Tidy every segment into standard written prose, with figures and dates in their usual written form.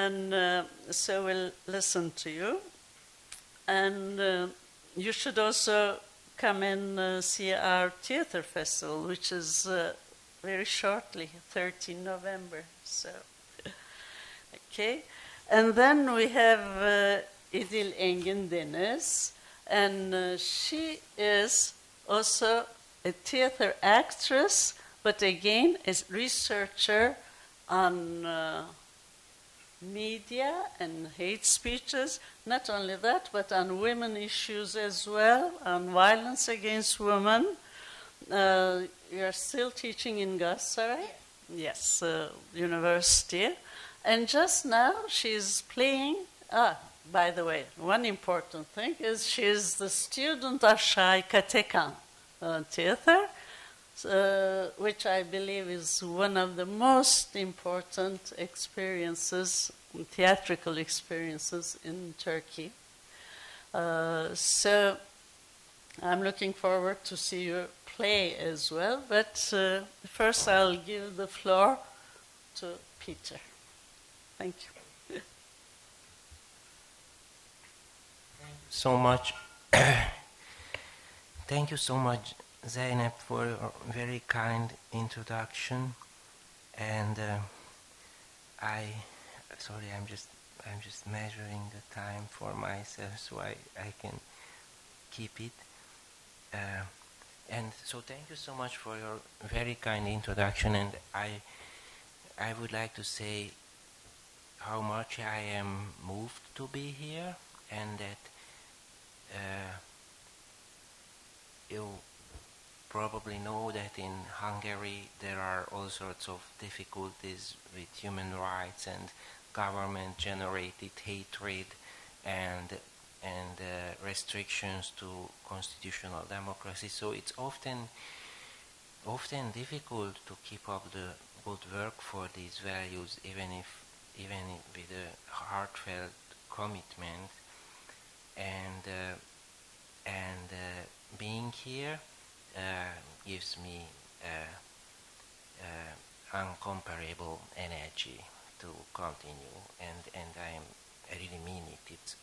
And so we'll listen to you. And you should also come and see our theater festival, which is very shortly, 13 November. So, okay. And then we have İdil Engin Deniz, and she is also a theater actress, but again, a researcher on media and hate speeches. Not only that, but on women issues as well, on violence against women. You're still teaching in Galatasaray? Yes, university. And just now she's playing, by the way, one important thing is she's the student of Şahika Tekan Theater, which I believe is one of the most important experiences, theatrical experiences in Turkey. So I'm looking forward to see you play as well, but first I'll give the floor to Peter. Thank you. So much. Thank you so much, Zeynep, for your very kind introduction. And I'm just measuring the time for myself so I can keep it. And so thank you so much for your very kind introduction. And I would like to say how much I am moved to be here, and that you probably know that in Hungary there are all sorts of difficulties with human rights and government-generated hatred and restrictions to constitutional democracy. So it's often difficult to keep up the good work for these values, even with a heartfelt commitment. And being here gives me uncomparable energy to continue, and I really mean it.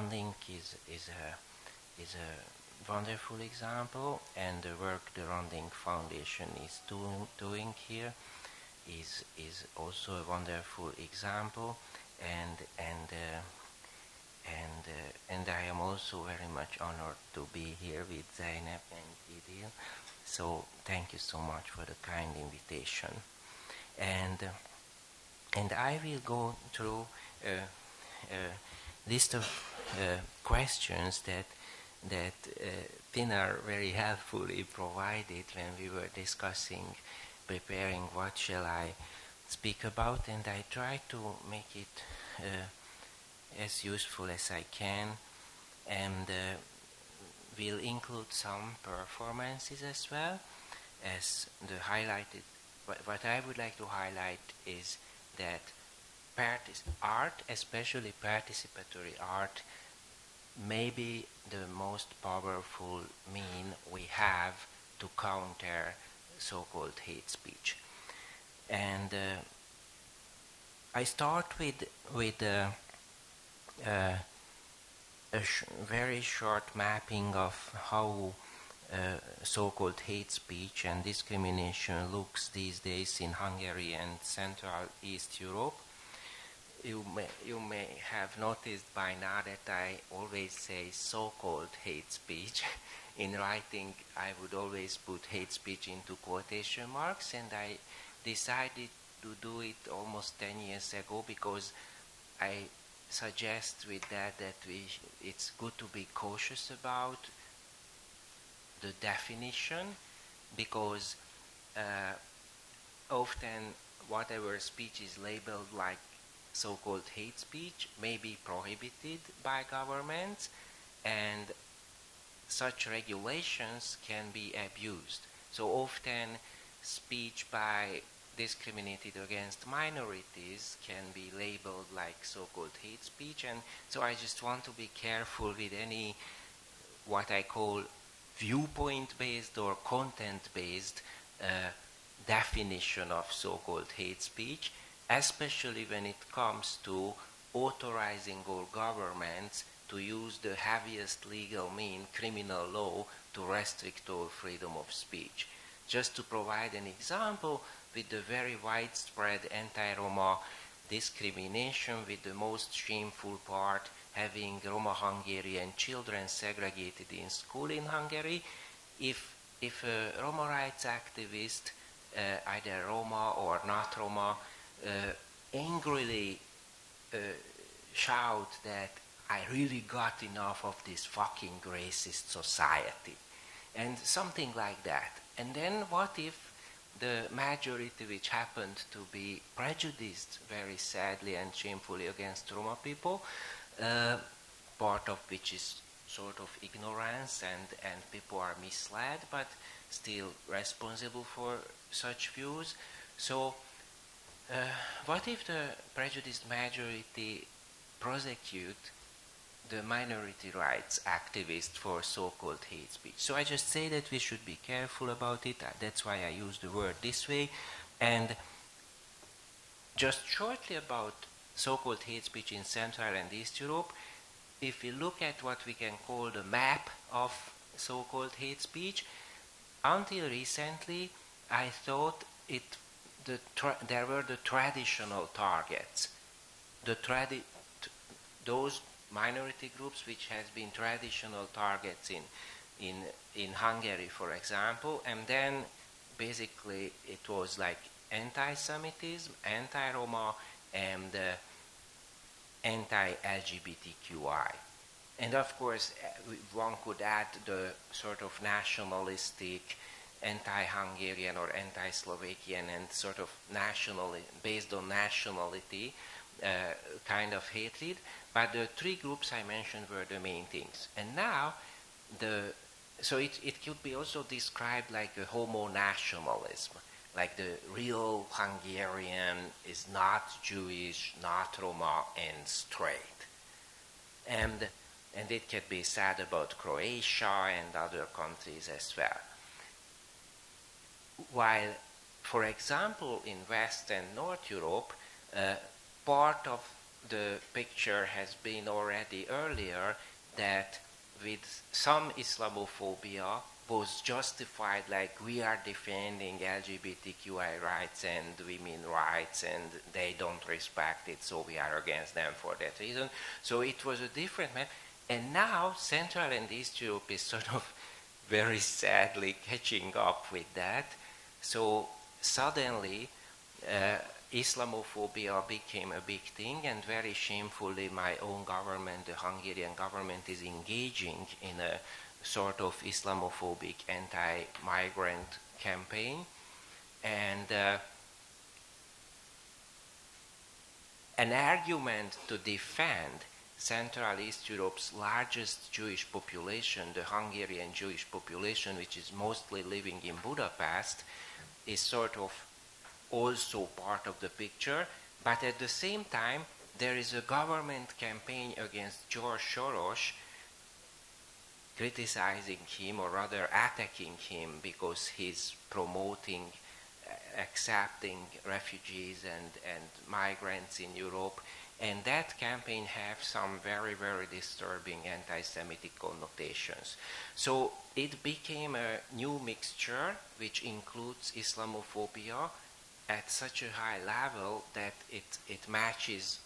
Dink is a wonderful example, and the work the Dink Foundation is doing here is also a wonderful example, and I am also very much honored to be here with Zeynep and İdil. So thank you so much for the kind invitation. And I will go through a list of questions that Pinar very helpfully provided when we were preparing what shall I speak about, and I try to make it as useful as I can, and will include some performances as well as the highlighted. What I would like to highlight is that art, especially participatory art, may be the most powerful mean we have to counter so-called hate speech. And I start with a very short mapping of how so-called hate speech and discrimination looks these days in Hungary and Central East Europe. You may have noticed by now that I always say so-called hate speech. In writing, I would always put hate speech into quotation marks, and I decided to do it almost 10 years ago because I suggest with that it's good to be cautious about the definition, because often whatever speech is labeled like so-called hate speech may be prohibited by governments, and such regulations can be abused. So often speech by discriminated against minorities can be labeled like so-called hate speech, and so I just want to be careful with any what I call viewpoint-based or content-based definition of so-called hate speech, especially when it comes to authorizing all governments to use the heaviest legal mean, criminal law, to restrict all freedom of speech. Just to provide an example, with the very widespread anti-Roma discrimination, with the most shameful part having Roma Hungarian children segregated in school in Hungary, if a Roma rights activist, either Roma or not Roma, angrily shout that I really got enough of this fucking racist society, and something like that. And then what if the majority, which happened to be prejudiced very sadly and shamefully against Roma people, part of which is sort of ignorance and people are misled but still responsible for such views. So what if the prejudiced majority prosecute the minority rights activist for so-called hate speech? So I just say that we should be careful about it. That's why I use the word this way. And just shortly about so-called hate speech in Central and East Europe, if we look at what we can call the map of so-called hate speech, until recently I thought there were the traditional targets, those minority groups which has been traditional targets in Hungary, for example, and then basically it was like anti-Semitism, anti-Roma, and anti-LGBTQI. And of course, one could add the sort of nationalistic, anti-Hungarian or anti-Slovakian and sort of based on nationality kind of hatred. But the three groups I mentioned were the main things. And now, so it could be also described like a homo-nationalism, like the real Hungarian is not Jewish, not Roma, and straight. And it can be said about Croatia and other countries as well. While, for example, in West and North Europe, part of the picture has been already earlier that with some Islamophobia was justified, like we are defending LGBTQI rights and women rights and they don't respect it, so we are against them for that reason. So it was a different map. And now Central and East Europe is sort of very sadly catching up with that. So suddenly Islamophobia became a big thing, and very shamefully my own government, the Hungarian government, is engaging in a sort of Islamophobic anti-migrant campaign. And an argument to defend Central East Europe's largest Jewish population, the Hungarian Jewish population, which is mostly living in Budapest, is sort of also part of the picture. But at the same time, there is a government campaign against George Soros, criticizing him, or rather attacking him, because he's promoting accepting refugees and migrants in Europe. And that campaign have some very, very disturbing anti-Semitic connotations. So it became a new mixture which includes Islamophobia at such a high level that it matches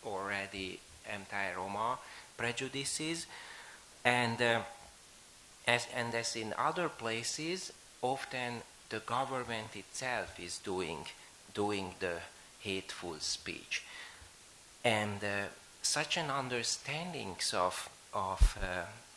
already anti-Roma prejudices. And as in other places, often the government itself is doing the hateful speech. And such an understanding of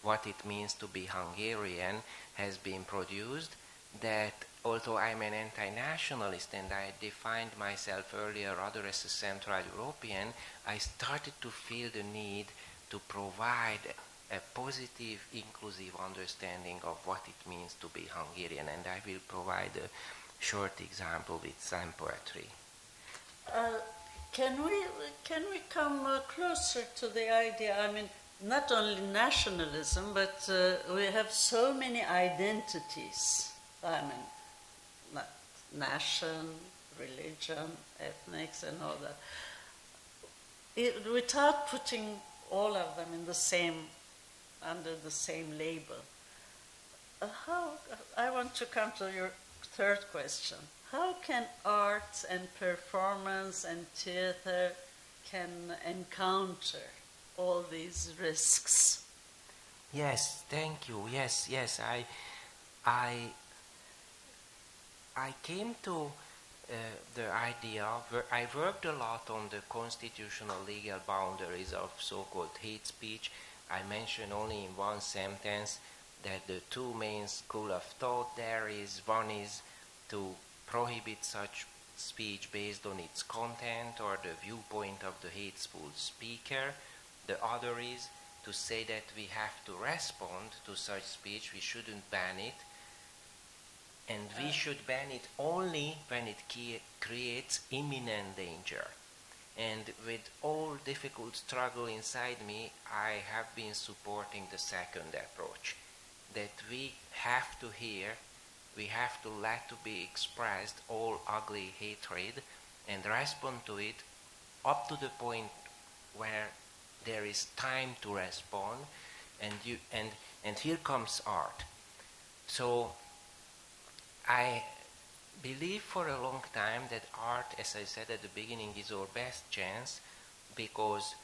what it means to be Hungarian has been produced that, although I'm an anti-nationalist and I defined myself earlier rather as a Central European, I started to feel the need to provide a positive, inclusive understanding of what it means to be Hungarian. And I will provide a short example with some poetry. Can we come closer to the idea? I mean, not only nationalism, but we have so many identities. I mean, nation, religion, ethnics, and all that, without putting all of them in the same, under the same label. I want to come to your third question. How can art and performance and theater can encounter all these risks? Yes, thank you. Yes, I came to the idea, I worked a lot on the constitutional legal boundaries of so-called hate speech. I mentioned only in one sentence that the two main school of thought there is, one is to prohibit such speech based on its content or the viewpoint of the hateful speaker. The other is to say that we have to respond to such speech, we shouldn't ban it, and we should ban it only when it creates imminent danger. And with all difficult struggle inside me, I have been supporting the second approach, that we have to hear, we have to let to be expressed all ugly hatred and respond to it up to the point where there is time to respond, and here comes art. So I believe for a long time that art, as I said at the beginning, is our best chance, because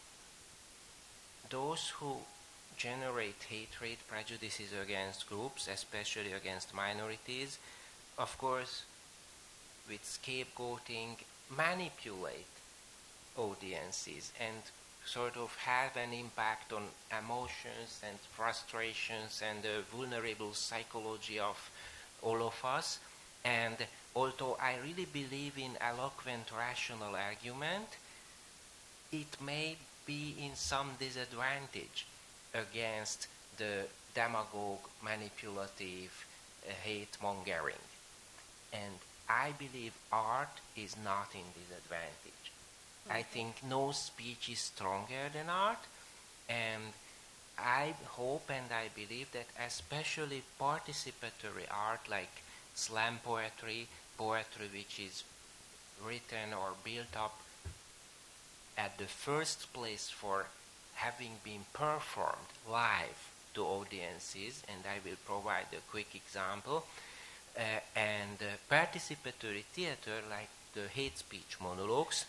those who generate hatred, prejudices against groups, especially against minorities, of course, with scapegoating, manipulate audiences and sort of have an impact on emotions and frustrations and the vulnerable psychology of all of us. And although I really believe in eloquent rational argument, it may be in some disadvantage against the demagogue, manipulative, hate-mongering. And I believe art is not in disadvantage. I think no speech is stronger than art, and I hope and I believe that especially participatory art like slam poetry, poetry which is written or built up at the first place for having been performed live to audiences, and I will provide a quick example, and participatory theater like the hate speech monologues.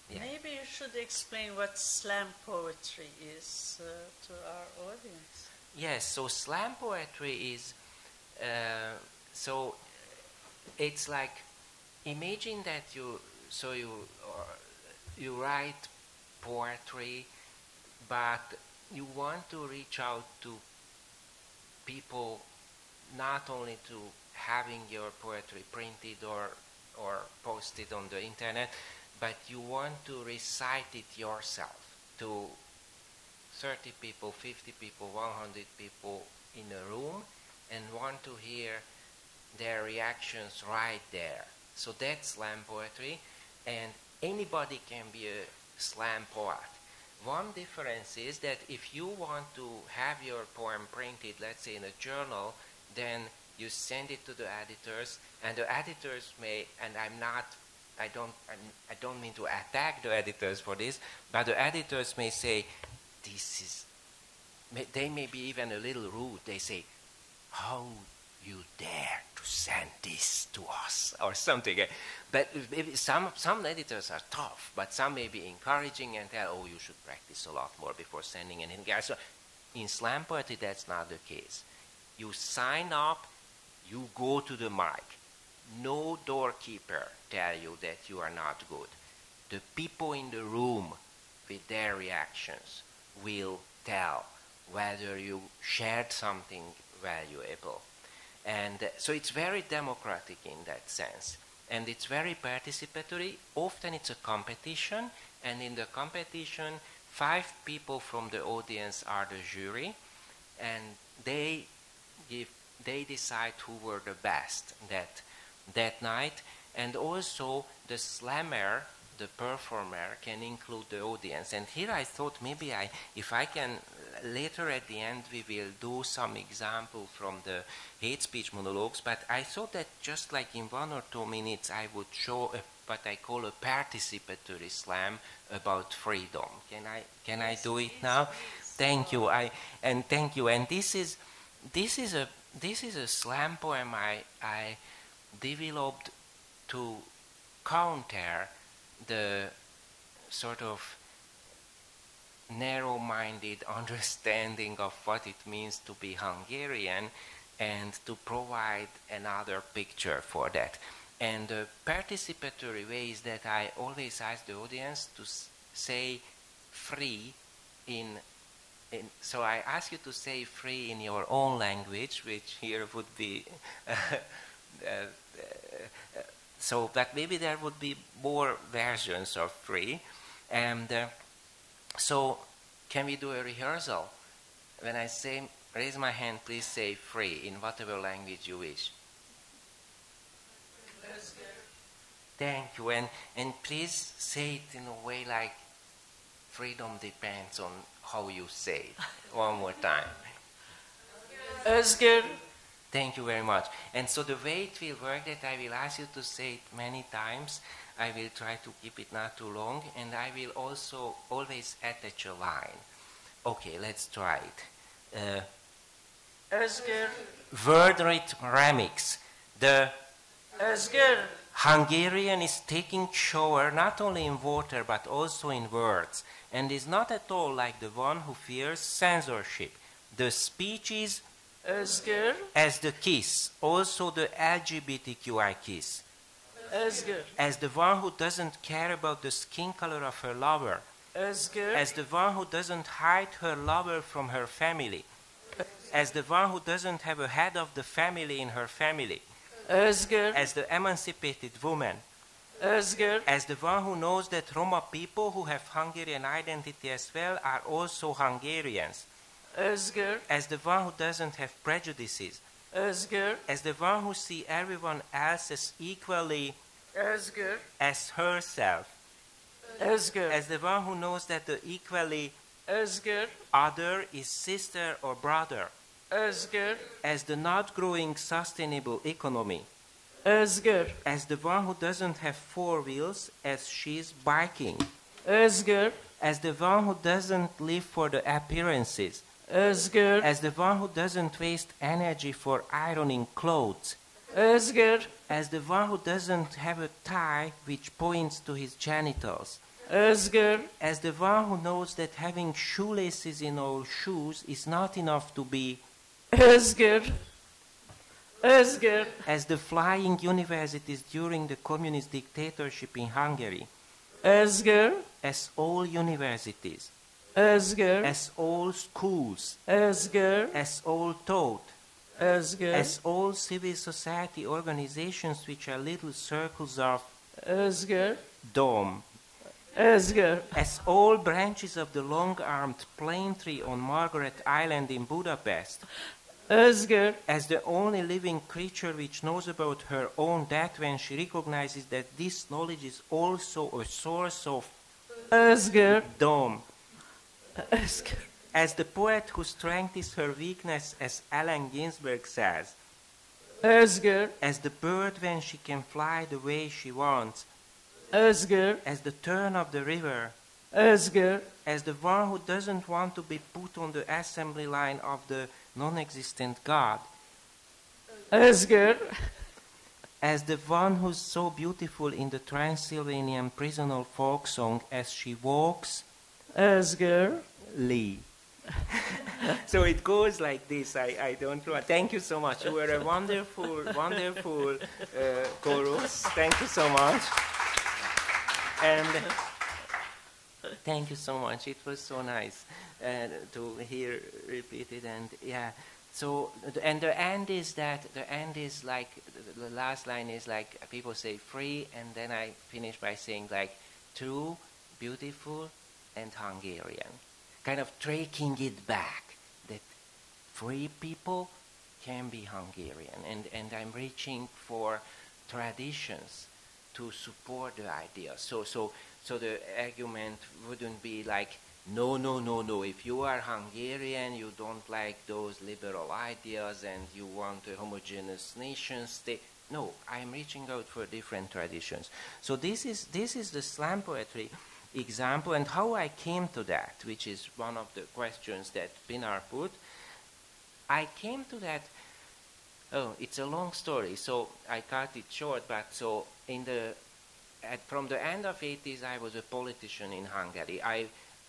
Yeah. Maybe you should explain what slam poetry is to our audience. Yes, so slam poetry is, so it's like, imagine that you write poetry, but you want to reach out to people, not only to having your poetry printed or posted on the internet, but you want to recite it yourself to 30 people, 50 people, 100 people in a room, and want to hear their reactions right there. So that's slam poetry, and anybody can be a slam poet. One difference is that if you want to have your poem printed, let's say in a journal, then you send it to the editors, and the editors may, and I don't mean to attack the editors for this, but the editors may say, they may be even a little rude. They say, how you dare to send this to us, or something. But some editors are tough, but some may be encouraging and tell, oh, you should practice a lot more before sending anything. So in slam poetry, that's not the case. You sign up, you go to the mic. No doorkeeper tell you that you are not good. The people in the room with their reactions will tell whether you shared something valuable. And so it's very democratic in that sense. And it's very participatory. Often it's a competition, and in the competition, 5 people from the audience are the jury, and they decide who were the best that night. And also the slammer, the performer, can include the audience. And here I thought maybe if I can later at the end we will do some example from the hate speech monologues, but I thought that just like in 1 or 2 minutes I would show what I call a participatory slam about freedom. Can I do it now? Thank you. Thank you. And this is a slam poem I developed to counter the sort of narrow-minded understanding of what it means to be Hungarian, and to provide another picture for that. And the participatory way is that I always ask the audience to say free so I ask you to say free in your own language, which here would be so that maybe there would be more versions of free. And so can we do a rehearsal? When I say raise my hand, please say free in whatever language you wish. Thank you. And please say it in a way like freedom depends on how you say it. One more time. Özgür. Thank you very much. And so the way it will work, that I will ask you to say it many times. I will try to keep it not too long, and I will also always attach a line. Okay, let's try it. Özgür. Word remix. The Özgür. Hungarian is taking shower not only in water but also in words, and is not at all like the one who fears censorship. The speech is Özgür. as the kiss, also the LGBTQI kiss. Özgür. As the one who doesn't care about the skin color of her lover. Özgür. As the one who doesn't hide her lover from her family. As the one who doesn't have a head of the family in her family. Özgür. As the emancipated woman. Özgür. As the one who knows that Roma people who have Hungarian identity as well are also Hungarians. Özgür. As the one who doesn't have prejudices. Özgür. As the one who sees everyone else as equally Özgür. as herself. Özgür. As the one who knows that the equally Özgür. other is sister or brother. Özgür. As the not growing sustainable economy. Özgür. As the one who doesn't have 4 wheels as she's biking. Özgür. As the one who doesn't live for the appearances. Özgür. As the one who doesn't waste energy for ironing clothes. Özgür. As the one who doesn't have a tie which points to his genitals. Özgür. As the one who knows that having shoelaces in all shoes is not enough to be Özgür. Özgür. as the flying universities during the communist dictatorship in Hungary. Özgür. As all universities. Özgür. As all schools. Özgür. As all taught. Özgür. As all civil society organizations which are little circles of Özgür. dome. Özgür. As all branches of the long-armed plane tree on Margaret Island in Budapest. Özgür. As the only living creature which knows about her own death when she recognizes that this knowledge is also a source of Özgür. dome. Özgür. As the poet whose strength is her weakness, as Allen Ginsberg says. Özgür. As the bird when she can fly the way she wants. Özgür. As the turn of the river. Özgür. As the one who doesn't want to be put on the assembly line of the non-existent God. Özgür. As the one who's so beautiful in the Transylvanian prisonal folk song, as she walks. Özgür. Lee. So it goes like this. I don't know. Thank you so much. You were a wonderful, wonderful chorus. Thank you so much. And thank you so much. It was so nice to hear repeated. And yeah. So and the end is like the last line is like people say free, and then I finish by saying like true, beautiful, and Hungarian. Kind of taking it back, that free people can be Hungarian. And I'm reaching for traditions to support the idea. So the argument wouldn't be like no, no, no, no, if you are Hungarian, you don't like those liberal ideas and you want a homogeneous nation state. No, I'm reaching out for different traditions. So this is the slam poetry example, and how I came to that, which is one of the questions that Pinar put. I came to that, oh, it's a long story, so I cut it short, but so from the end of 80s, I was a politician in Hungary.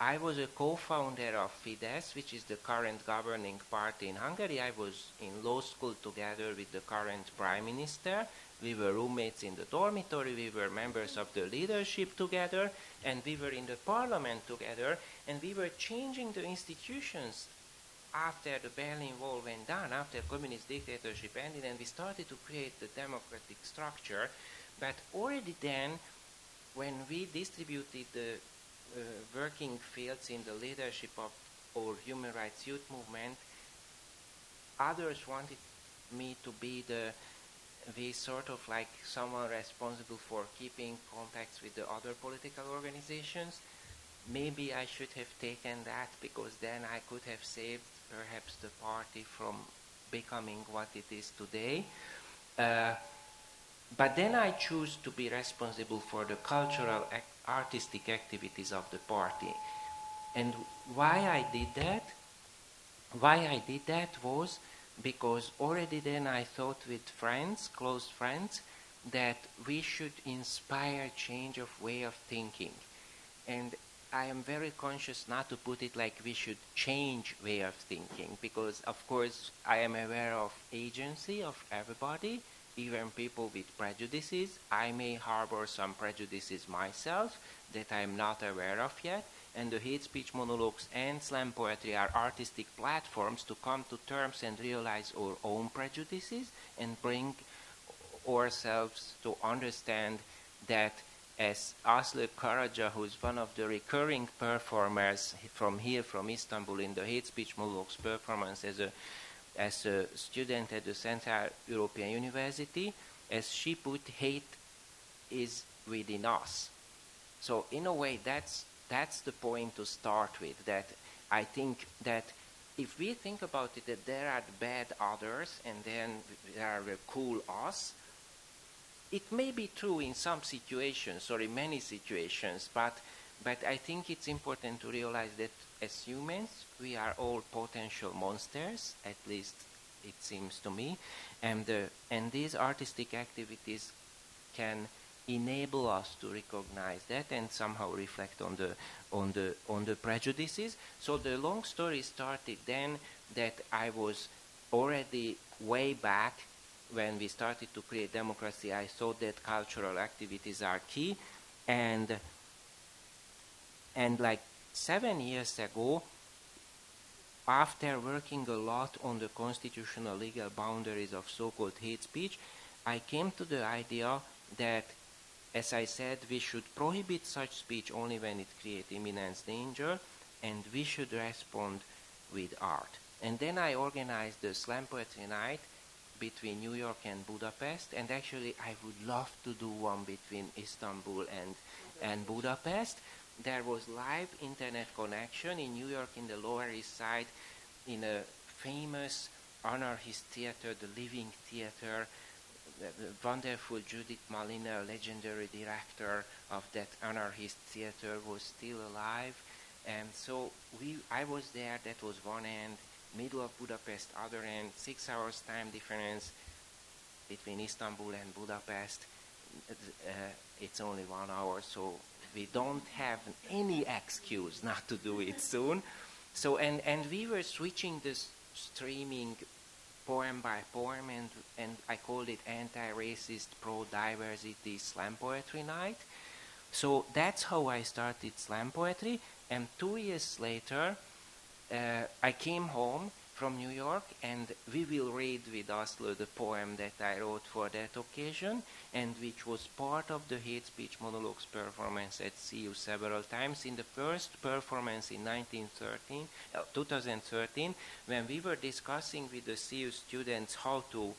I was a co-founder of Fidesz, which is the current governing party in Hungary. I was in law school together with the current prime minister. We were roommates in the dormitory. We were members of the leadership together, and we were in the parliament together, and we were changing the institutions after the Berlin Wall went down, after communist dictatorship ended, and we started to create the democratic structure. But already then, when we distributed the working fields in the leadership of our human rights youth movement, others wanted me to be sort of like someone responsible for keeping contacts with the other political organizations. Maybe I should have taken that, because then I could have saved perhaps the party from becoming what it is today. But then I choose to be responsible for the cultural, artistic activities of the party. And why I did that was because already then I thought with friends, close friends, that we should inspire change of way of thinking. And I am very conscious not to put it like we should change way of thinking, because of course I am aware of agency of everybody, even people with prejudices. I may harbor some prejudices myself that I am not aware of yet, and the hate speech monologues and slam poetry are artistic platforms to come to terms and realize our own prejudices and bring ourselves to understand that, as Asulis Karaca, who is one of the recurring performers from Istanbul in the hate speech monologues performance as a student at the Central European University, as she put, hate is within us. So in a way, that's the point to start with, that I think that if we think about it, that there are bad others and then there are the cool us, it may be true in some situations or in many situations, but I think it's important to realize that as humans, we are all potential monsters, at least it seems to me, and these artistic activities can enable us to recognize that and somehow reflect on the prejudices. So the long story started then, that I was already way back when we started to create democracy. I thought that cultural activities are key, and like 7 years ago, after working a lot on the constitutional legal boundaries of so-called hate speech, I came to the idea that, as I said, we should prohibit such speech only when it creates imminent danger, and we should respond with art. And then I organized the Slam Poetry Night between New York and Budapest, and actually I would love to do one between Istanbul and Budapest. There was live internet connection in New York, in the Lower East Side, in a famous anarchist theater, the Living Theater. The wonderful Judith Malina, legendary director of that anarchist theater, was still alive. And so I was there. That was one end, middle of Budapest, other end, 6 hours time difference between Istanbul and Budapest. It's only 1 hour, so we don't have any excuse not to do it soon. So, and we were switching this streaming poem by poem, and I called it Anti-Racist Pro-Diversity Slam Poetry Night. So that's how I started slam poetry, and 2 years later, I came home from New York, and we will read with Oslo the poem that I wrote for that occasion, and which was part of the hate speech monologues performance at CU several times. In the first performance in 2013, when we were discussing with the CU students how to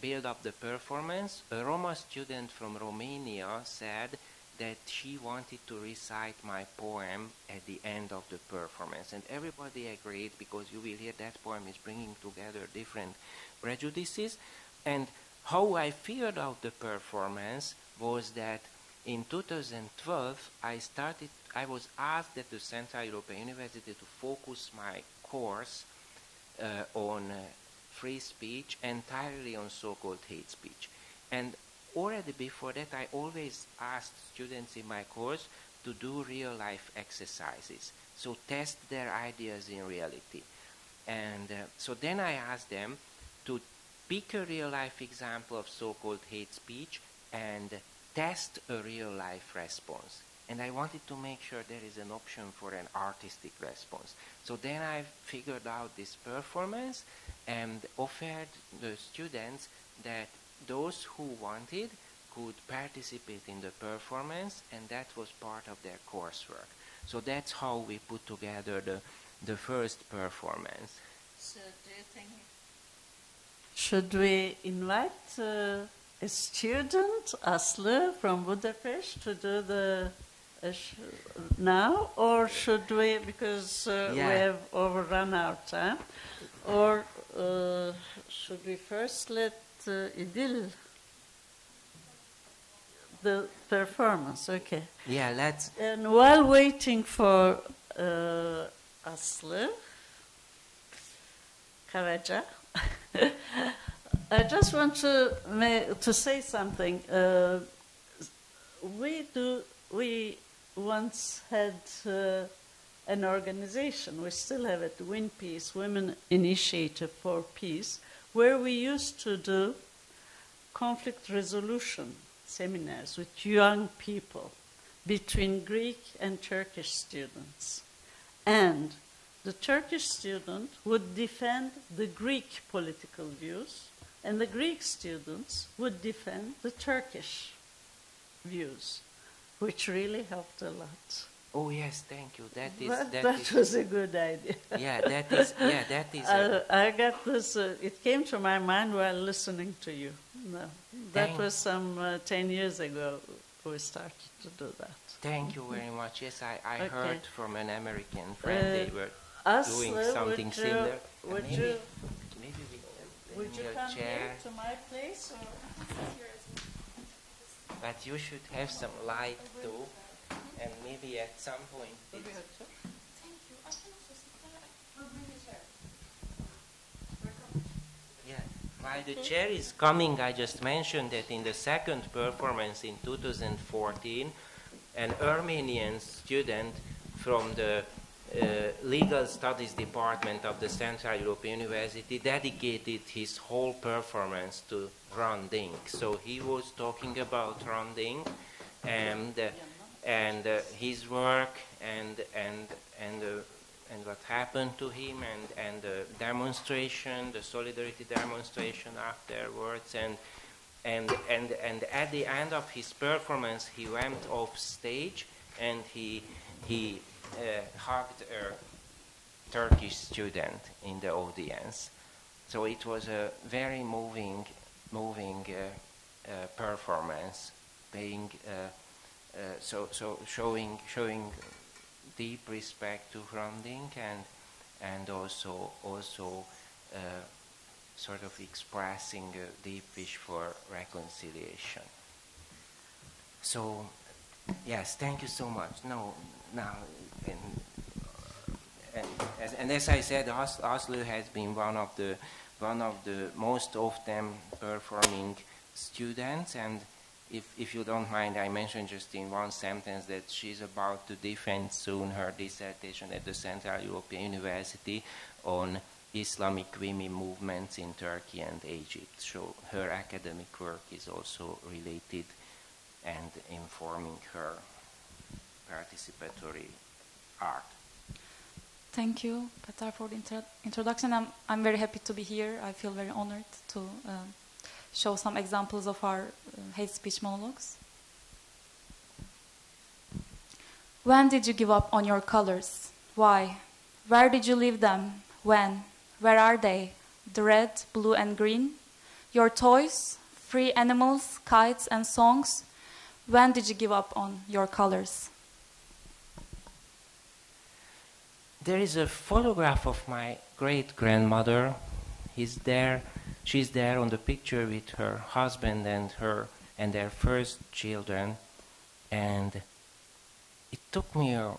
build up the performance, a Roma student from Romania said that she wanted to recite my poem at the end of the performance. And everybody agreed, because you will hear that poem is bringing together different prejudices. And how I figured out the performance was that in 2012, I was asked at the Central European University to focus my course on free speech entirely on so-called hate speech. And already before that, I always asked students in my course to do real-life exercises, so test their ideas in reality. And so then I asked them to pick a real-life example of so-called hate speech and test a real-life response. And I wanted to make sure there is an option for an artistic response. So then I figured out this performance and offered the students that those who wanted could participate in the performance, and that was part of their coursework. So that's how we put together the first performance. So do you think, should we invite a student, Aslı, from Budapest to do the now, or should we, because we have overrun our time, or should we first let İdil the performance? Okay. Yeah, let's. And while waiting for Aslı Karaca, I just want to say something. We once had an organization, we still have it, Win Peace, Women Initiative for Peace, where we used to do conflict resolution seminars with young people between Greek and Turkish students. And the Turkish student would defend the Greek political views, and the Greek students would defend the Turkish views, which really helped a lot. Oh yes, thank you. That was a good idea. That is. I got this. It came to my mind while listening to you. No, that was some 10 years ago. We started to do that. Thank you very much. Yes, I heard from an American friend they were doing something similar. Would maybe you come chair here to my place? Or? But you should have some light too, and maybe at some point. Thank you. I can also sit there. We'll bring a chair. Yeah. While the chair is coming, I just mentioned that in the second performance in 2014, an Armenian student from the Legal Studies Department of the Central European University dedicated his whole performance to Hrant Dink. So he was talking about Hrant Dink and his work and what happened to him and the demonstration, the solidarity demonstration afterwards, and at the end of his performance he went off stage and he hugged a Turkish student in the audience. So it was a very moving performance, showing deep respect to Hrant Dink and also sort of expressing a deep wish for reconciliation. So yes, thank you so much. And as I said, Aslı has been one of the most often performing students, and if you don't mind, I mentioned just in one sentence that she's about to defend soon her dissertation at the Central European University on Islamic women movements in Turkey and Egypt. So her academic work is also related and informing her participatory art. Thank you, Petar, for the introduction. I'm very happy to be here. I feel very honored to show some examples of our hate speech monologues. When did you give up on your colors? Why? Where did you leave them? When? Where are they? The red, blue, and green? Your toys, free animals, kites, and songs? When did you give up on your colors? There is a photograph of my great-grandmother. She's there on the picture with her husband and their first children. And it took me a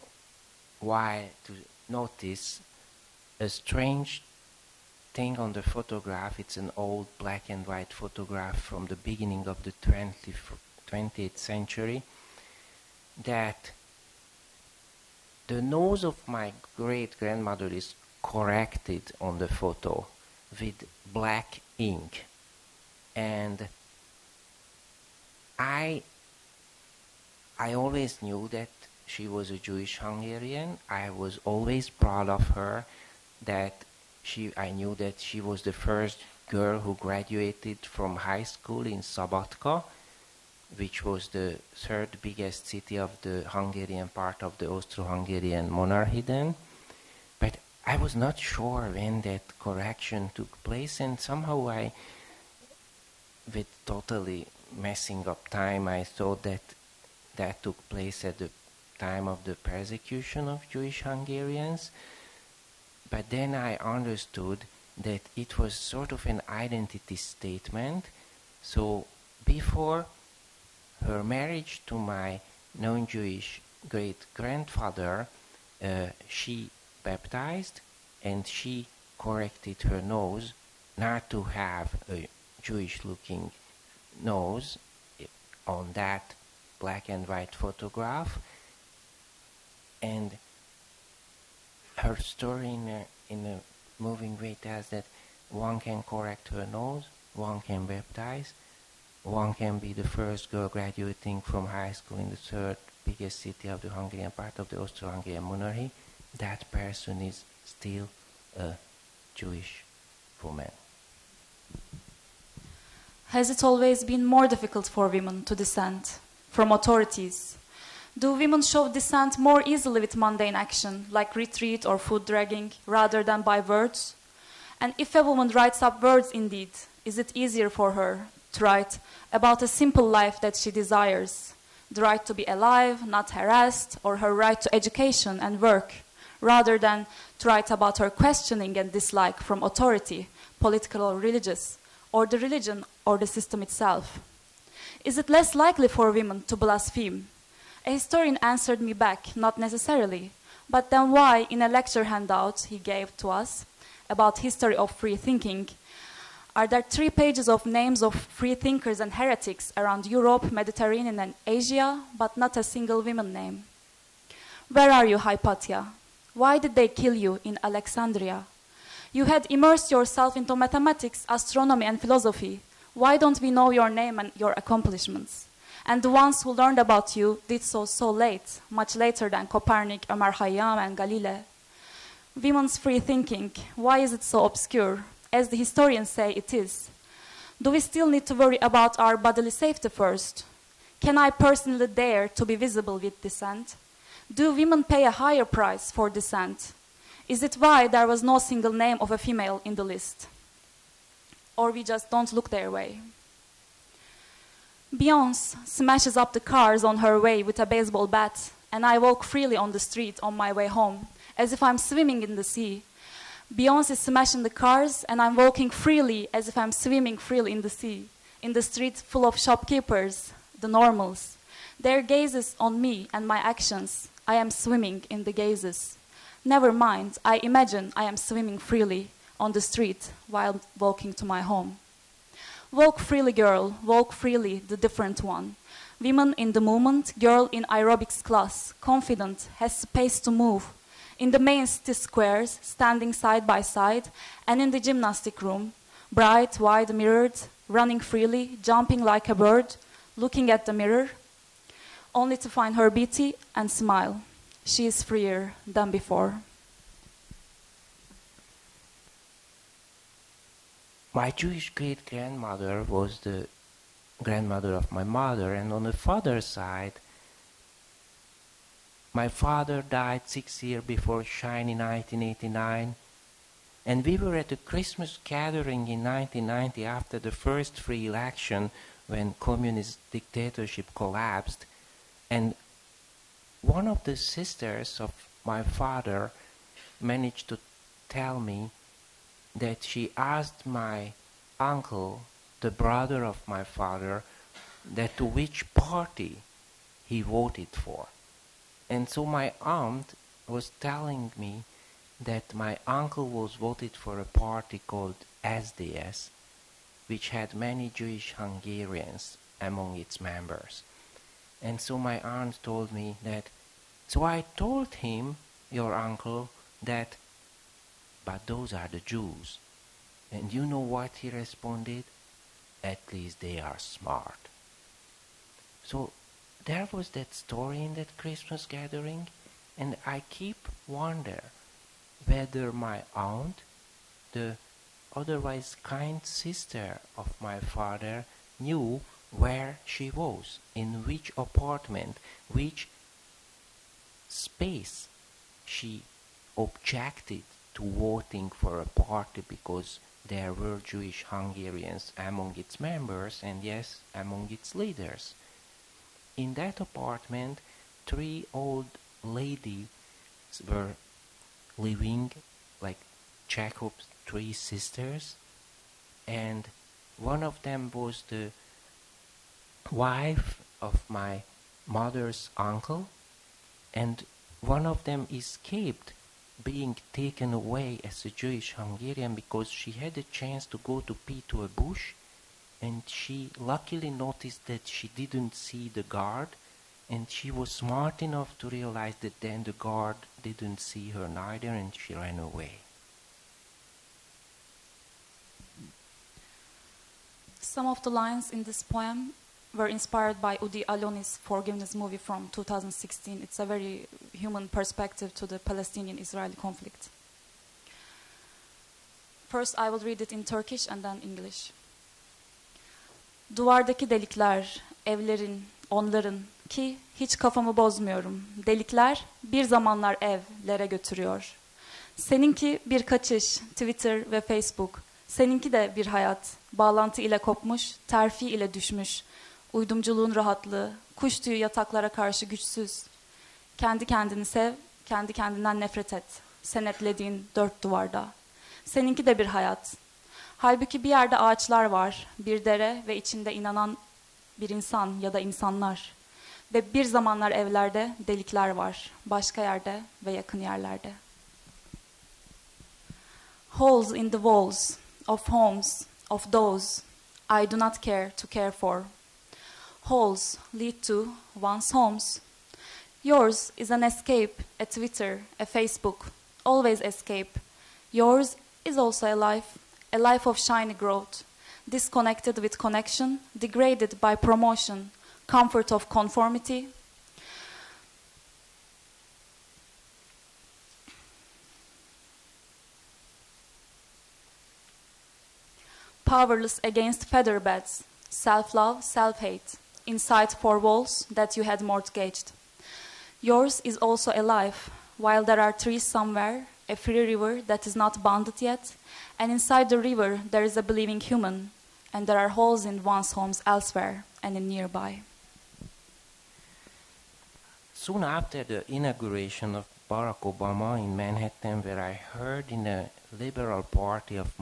while to notice a strange thing on the photograph. It's an old black and white photograph from the beginning of the 20th century, that the nose of my great-grandmother is corrected on the photo with black ink. And I always knew that she was a Jewish Hungarian. I was always proud of her, that I knew that she was the first girl who graduated from high school in Szabadka, which was the third biggest city of the Hungarian part of the Austro-Hungarian monarchy then. But I was not sure when that correction took place, and somehow with totally messing up time, I thought that took place at the time of the persecution of Jewish Hungarians. But then I understood that it was sort of an identity statement. So before her marriage to my non-Jewish great-grandfather, she baptized, and she corrected her nose not to have a Jewish-looking nose on that black and white photograph. And her story in a moving way tells that one can correct her nose, one can baptize, one can be the first girl graduating from high school in the third biggest city of the Hungarian part of the Austro-Hungarian monarchy. That person is still a Jewish woman. Has it always been more difficult for women to dissent from authorities? Do women show dissent more easily with mundane action, like retreat or food dragging, rather than by words? And if a woman writes up words indeed, is it easier for her to write about a simple life that she desires, the right to be alive, not harassed, or her right to education and work, rather than to write about her questioning and dislike from authority, political or religious, or the religion or the system itself? Is it less likely for women to blaspheme? A historian answered me back, not necessarily, but then why, in a lecture handout he gave to us about history of free thinking, are there 3 pages of names of free thinkers and heretics around Europe, Mediterranean and Asia, but not a single woman name? Where are you, Hypatia? Why did they kill you in Alexandria? You had immersed yourself into mathematics, astronomy and philosophy. Why don't we know your name and your accomplishments? And the ones who learned about you did so late, much later than Copernic, Ömer Hayyam and Galilei. Women's free thinking, why is it so obscure? As the historians say it is. Do we still need to worry about our bodily safety first? Can I personally dare to be visible with dissent? Do women pay a higher price for dissent? Is it why there was no single name of a female in the list? Or we just don't look their way? Beyoncé smashes up the cars on her way with a baseball bat, and I walk freely on the street on my way home, as if I'm swimming in the sea. Beyoncé is smashing the cars, and I'm walking freely as if I'm swimming freely in the sea, in the street full of shopkeepers, the normals. Their gazes on me and my actions, I am swimming in the gazes. Never mind, I imagine I am swimming freely on the street while walking to my home. Walk freely, girl, walk freely, the different one. Women in the movement, girl in aerobics class, confident, has space to move. In the main city squares, standing side by side, and in the gymnastic room, bright, wide mirrored, running freely, jumping like a bird, looking at the mirror, only to find her beauty and smile. She is freer than before. My Jewish great-grandmother was the grandmother of my mother, and on the father's side, my father died 6 years before Shine in 1989, and we were at a Christmas gathering in 1990 after the first free election when communist dictatorship collapsed, and one of the sisters of my father managed to tell me that she asked my uncle, the brother of my father, that to which party he voted for. And so my aunt was telling me that my uncle was voted for a party called SDS, which had many Jewish Hungarians among its members. And so my aunt told me that, so I told him, your uncle, that, but those are the Jews. And you know what he responded? At least they are smart. So there was that story in that Christmas gathering, and I keep wonder whether my aunt, the otherwise kind sister of my father, knew where she was, in which apartment, which space she objected to voting for a party because there were Jewish Hungarians among its members and yes, among its leaders. In that apartment, 3 old ladies were living, like Chekhov's 3 sisters, and one of them was the wife of my mother's uncle, and one of them escaped being taken away as a Jewish Hungarian because she had a chance to go to pee to a bush, and she luckily noticed that she didn't see the guard, and she was smart enough to realize that then the guard didn't see her neither, and she ran away. Some of the lines in this poem were inspired by Udi Aloni's Forgiveness movie from 2016. It's a very human perspective to the Palestinian-Israeli conflict. First, I will read it in Turkish and then English. Duvardaki delikler, evlerin, onların ki hiç kafamı bozmuyorum. Delikler bir zamanlar evlere götürüyor. Seninki bir kaçış, Twitter ve Facebook. Seninki de bir hayat, bağlantı ile kopmuş, terfi ile düşmüş. Uydumculuğun rahatlığı, kuş tüyü yataklara karşı güçsüz. Kendi kendini sev, kendi kendinden nefret et. Senetlediğin 4 duvarda. Seninki de bir hayat. Halbuki bir yerde ağaçlar var, bir dere ve içinde inanan bir insan ya da insanlar. Ve bir zamanlar evlerde delikler var, başka yerde ve yakın yerlerde. Holes in the walls of homes of those I do not care to care for. Holes lead to one's homes. Yours is an escape, a Twitter, a Facebook, always escape. Yours is also a life of shiny growth, disconnected with connection, degraded by promotion, comfort of conformity. Powerless against feather beds, self-love, self-hate, inside 4 walls that you had mortgaged. Yours is also a life, while there are trees somewhere, a free river that is not bounded yet, and inside the river there is a believing human, and there are holes in one's homes elsewhere and in nearby. Soon after the inauguration of Barack Obama in Manhattan, where I heard in the Liberal Party of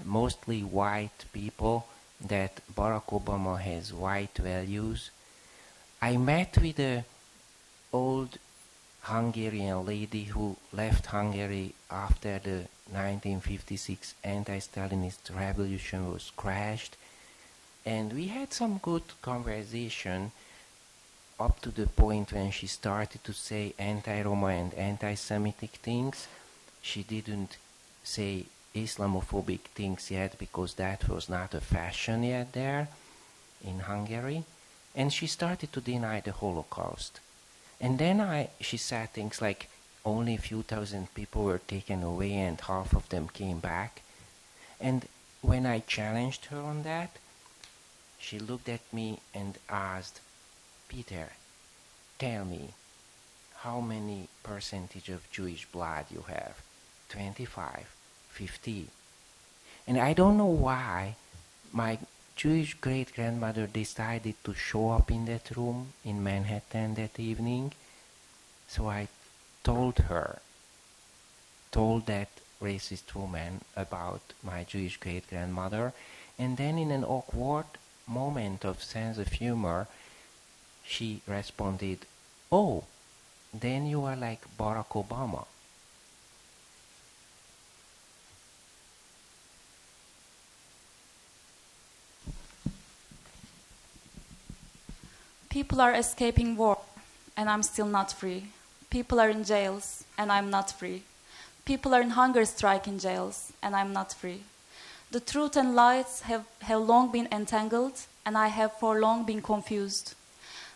mostly white people that Barack Obama has white values, I met with an old Hungarian lady who left Hungary after the 1956 anti-Stalinist revolution was crashed, and we had some good conversation up to the point when she started to say anti-Roma and anti-Semitic things. She didn't say Islamophobic things yet because that was not a fashion yet there in Hungary, and she started to deny the Holocaust. And then she said things like only a few thousand people were taken away and half of them came back. And when I challenged her on that, she looked at me and asked, Peter, tell me, how many percentage of Jewish blood you have? 25, 50. And I don't know why my Jewish great-grandmother decided to show up in that room in Manhattan that evening. So I told that racist woman about my Jewish great-grandmother, and then in an awkward moment of sense of humor, she responded, "Oh, then you are like Barack Obama." People are escaping war, and I'm still not free. People are in jails, and I'm not free. People are in hunger strike in jails, and I'm not free. The truth and lies have long been entangled, and I have for long been confused.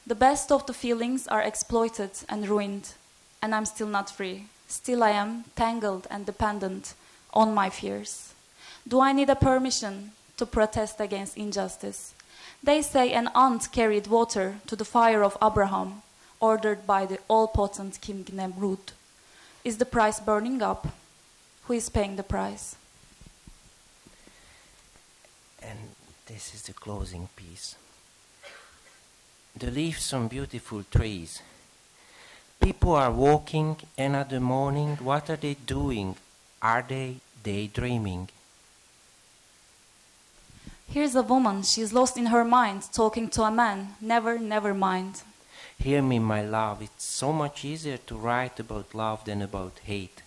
The best of the feelings are exploited and ruined, and I'm still not free. Still I am tangled and dependent on my fears. Do I need a permission to protest against injustice? They say an ant carried water to the fire of Abraham, ordered by the all-potent King Nemrud. Is the price burning up? Who is paying the price? And this is the closing piece. The leaves on beautiful trees. People are walking, and at the morning, what are they doing? Are they daydreaming? Here's a woman, she's lost in her mind, talking to a man. Never, never mind. Hear me, my love, it's so much easier to write about love than about hate.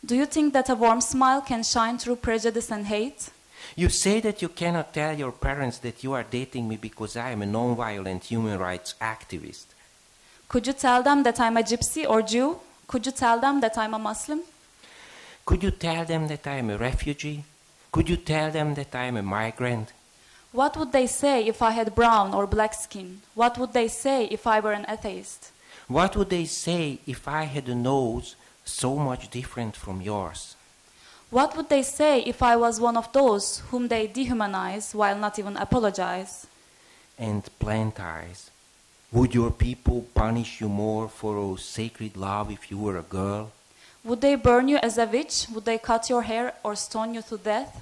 Do you think that a warm smile can shine through prejudice and hate? You say that you cannot tell your parents that you are dating me because I am a non-violent human rights activist. Could you tell them that I'm a gypsy or Jew? Could you tell them that I'm a Muslim? Could you tell them that I am a refugee? Could you tell them that I am a migrant? What would they say if I had brown or black skin? What would they say if I were an atheist? What would they say if I had a nose so much different from yours? What would they say if I was one of those whom they dehumanize while not even apologize? And plant eyes. Would your people punish you more for a sacred love if you were a girl? Would they burn you as a witch? Would they cut your hair or stone you to death?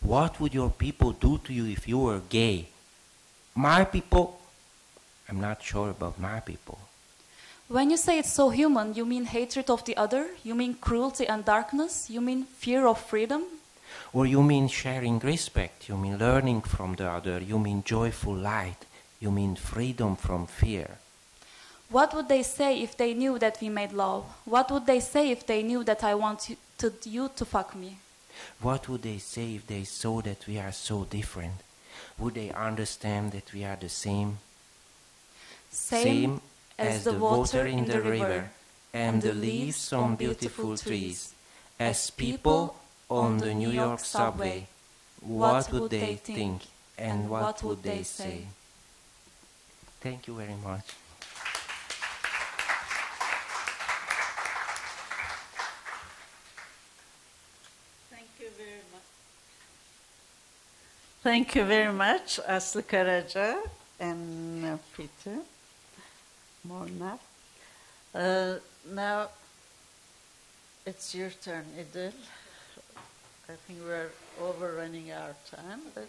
What would your people do to you if you were gay? My people? I'm not sure about my people. When you say it's so human, you mean hatred of the other? You mean cruelty and darkness? You mean fear of freedom? Or you mean sharing respect? You mean learning from the other? You mean joyful light? You mean freedom from fear? What would they say if they knew that we made love? What would they say if they knew that I wanted you to fuck me? What would they say if they saw that we are so different? Would they understand that we are the same? Same as the water in the river, and the leaves on beautiful trees, as people on the New York subway. What would they think, and what would they say? Thank you very much. Thank you very much, Aslı Karaca and Peter Molnar. Now it's your turn, Idil. I think we're overrunning our time, but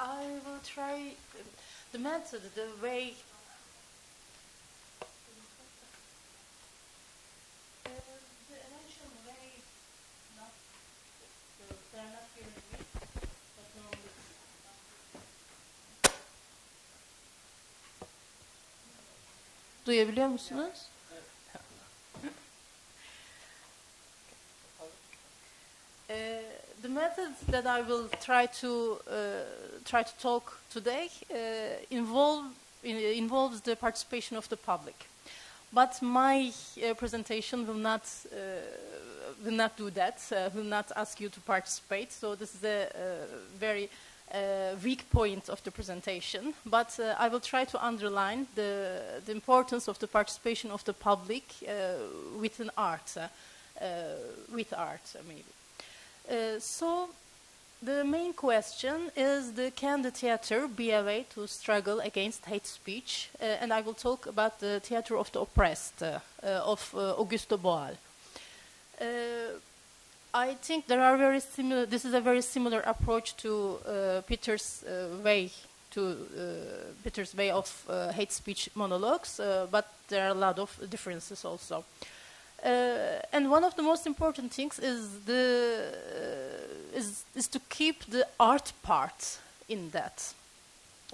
I will try the method, the way. The eventual way, they're not hearing me, but normally. Duyabiliyor musunuz? The method that I will try to talk today involves the participation of the public, but my presentation will not do that. Will not ask you to participate. So this is a very weak point of the presentation. But I will try to underline the importance of the participation of the public with art, maybe. So the main question is, can the theater be a way to struggle against hate speech? And I will talk about the theater of the oppressed of Augusto Boal. I think there are very similar. This is a very similar approach to Peter's way of hate speech monologues, but there are a lot of differences also. And one of the most important things is to keep the art part in that.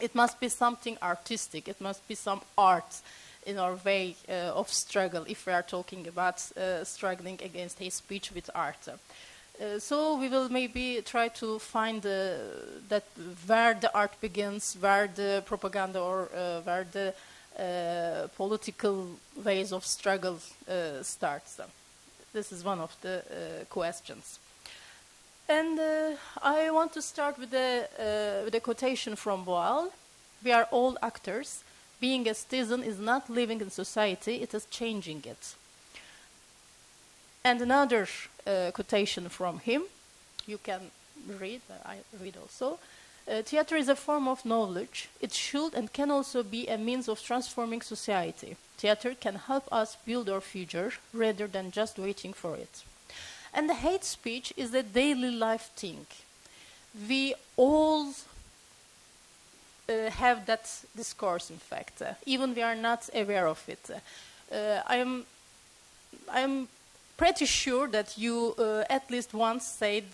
It must be something artistic. It must be some art in our way of struggle, if we are talking about struggling against hate speech with art. So we will maybe try to find that where the art begins, where the propaganda or where the political ways of struggle starts. This is one of the questions. And I want to start with a quotation from Boal. We are all actors. Being a citizen is not living in society, it is changing it. And another quotation from him, you can read, I read also. Theater is a form of knowledge. It should and can also be a means of transforming society. Theater can help us build our future rather than just waiting for it. And the hate speech is a daily life thing. We all have that discourse, in fact, even we are not aware of it. I am pretty sure that you at least once said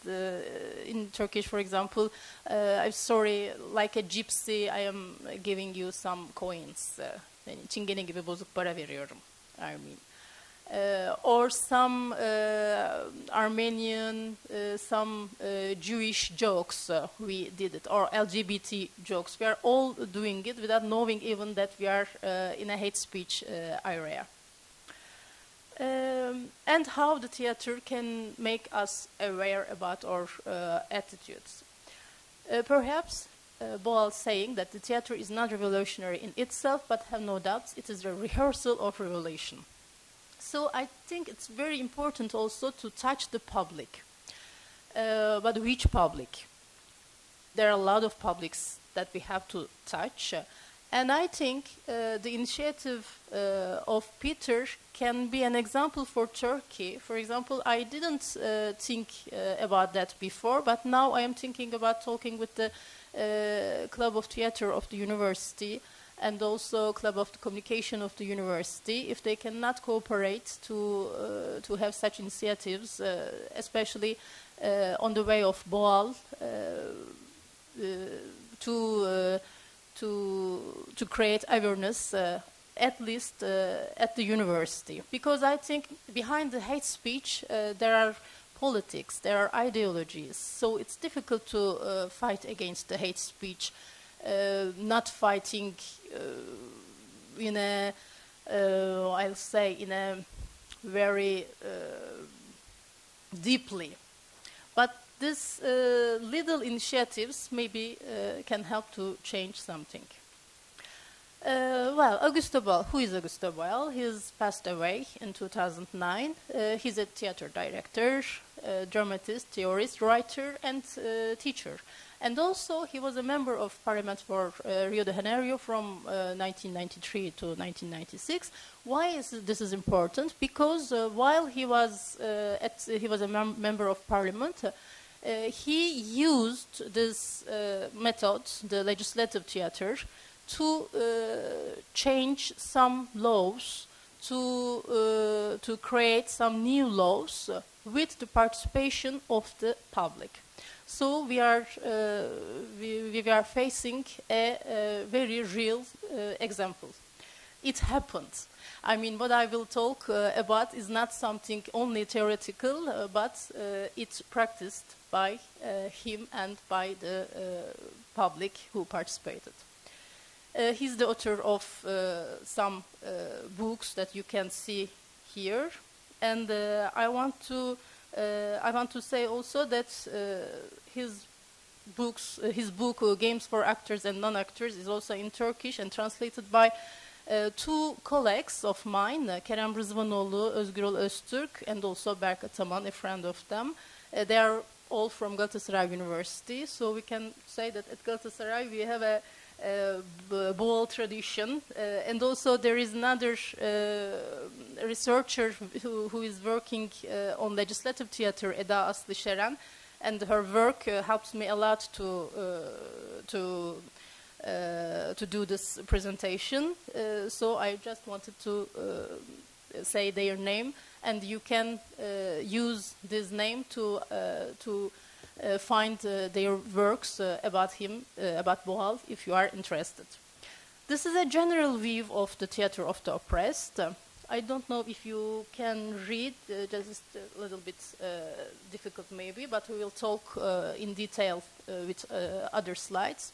in Turkish, for example, I'm sorry, like a gypsy, I am giving you some coins. Çingene gibi bozuk para veriyorum. I mean. Or some Armenian, some Jewish jokes, we did it, or LGBT jokes. We are all doing it without knowing even that we are in a hate speech area. And how the theater can make us aware about our attitudes. Perhaps Boal saying that the theater is not revolutionary in itself, but have no doubts, it is a rehearsal of revolution. So I think it's very important also to touch the public. But which public? There are a lot of publics that we have to touch. And I think the initiative of Peter can be an example for Turkey. For example, I didn't think about that before, but now I am thinking about talking with the Club of Theater of the university and also Club of the Communication of the university, if they cannot cooperate to have such initiatives, especially on the way of Boal, to create awareness, at least at the university. Because I think behind the hate speech, there are politics, there are ideologies. So it's difficult to fight against the hate speech, not fighting in a, I'll say, in a very deeply. But these little initiatives maybe can help to change something. Well, Augusto Boal. Who is Augusto Boal? He's passed away in 2009. He's a theater director, dramatist, theorist, writer, and teacher. And also, he was a member of Parliament for Rio de Janeiro from 1993 to 1996. Why is this is important? Because while he was a member of Parliament, he used this method, the legislative theater, to change some laws, to create some new laws with the participation of the public. So we are facing a very real example. It happened. I mean, what I will talk about is not something only theoretical, but it's practiced by him and by the public who participated. He's the author of some books that you can see here, and I want to say also that his book Games for Actors and Non-Actors is also in Turkish and translated by two colleagues of mine, Kerem Rızvanoğlu, Özgürol Öztürk, and also Berk Ataman, a friend of them. They are all from Galatasaray University. So we can say that at Galatasaray we have a Boal tradition, and also there is another researcher who is working on legislative theater, Eda Aslı, and her work helps me a lot to do this presentation. So I just wanted to say their name, and you can use this name to find their works about him, about Boal, if you are interested. This is a general view of the theater of the oppressed. I don't know if you can read, just a little bit difficult maybe, but we will talk in detail with other slides.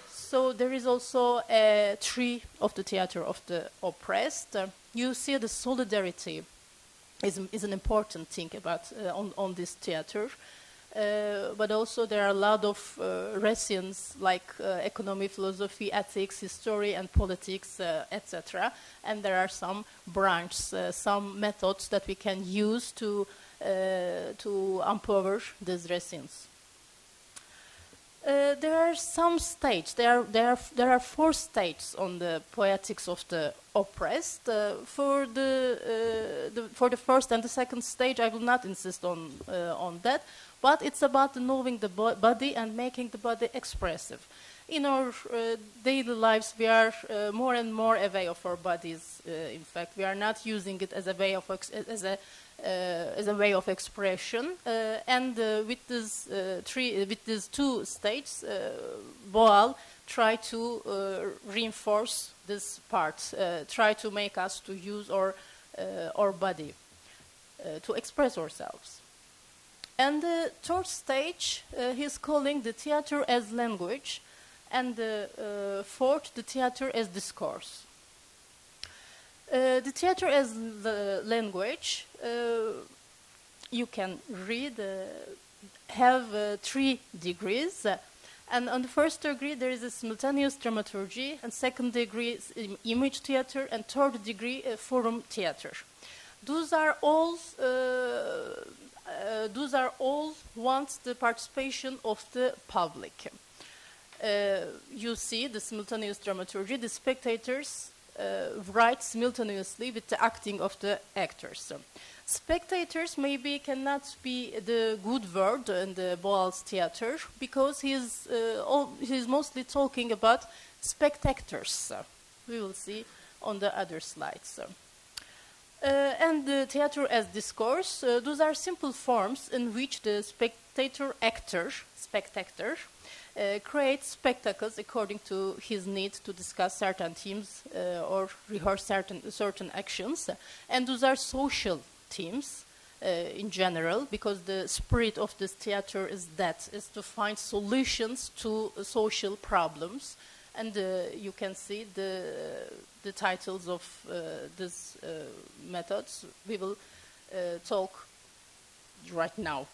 So there is also a tree of the theater of the oppressed. You see the solidarity is an important thing about on this theater. But also there are a lot of rations like economy, philosophy, ethics, history, and politics, etc. And there are some branches, some methods that we can use to empower these rations. There are some stages. There are 4 stages on the poetics of the oppressed. For the first and the second stage, I will not insist on that. But it's about knowing the body and making the body expressive. In our daily lives, we are more and more aware of our bodies. In fact, we are not using it as a way of expression. And with these 2 stages, Boal tried to reinforce this part, try to make us to use our body to express ourselves. And the 3rd stage, he's calling the theater as language, and the 4th, the theater as discourse. The theater as the language, you can read, have 3 degrees. And on the 1st degree, there is a simultaneous dramaturgy, and 2nd degree is image theater, and 3rd degree, forum theater. Those are all want the participation of the public. You see the simultaneous dramaturgy, the spectators write simultaneously with the acting of the actors. Spectators maybe cannot be the good word in the Boal's theater because he's mostly talking about spectators. We will see on the other slides. And the theater as discourse, those are simple forms in which the spectator creates spectacles according to his need to discuss certain themes or rehearse certain actions. And those are social themes in general, because the spirit of this theater is to find solutions to social problems. And you can see the titles of these methods. We will talk right now.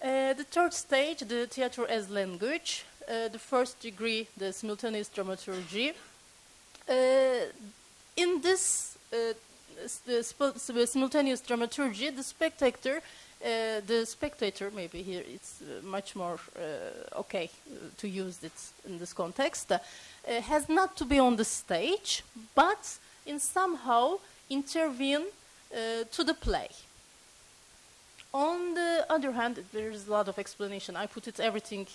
The 3rd stage, the theater as language. The 1st degree, the simultaneous dramaturgy. In this the simultaneous dramaturgy, the spectator, maybe here it's much more okay to use it in this context, has not to be on the stage, but in somehow intervene to the play. On the other hand, there is a lot of explanation. I put everything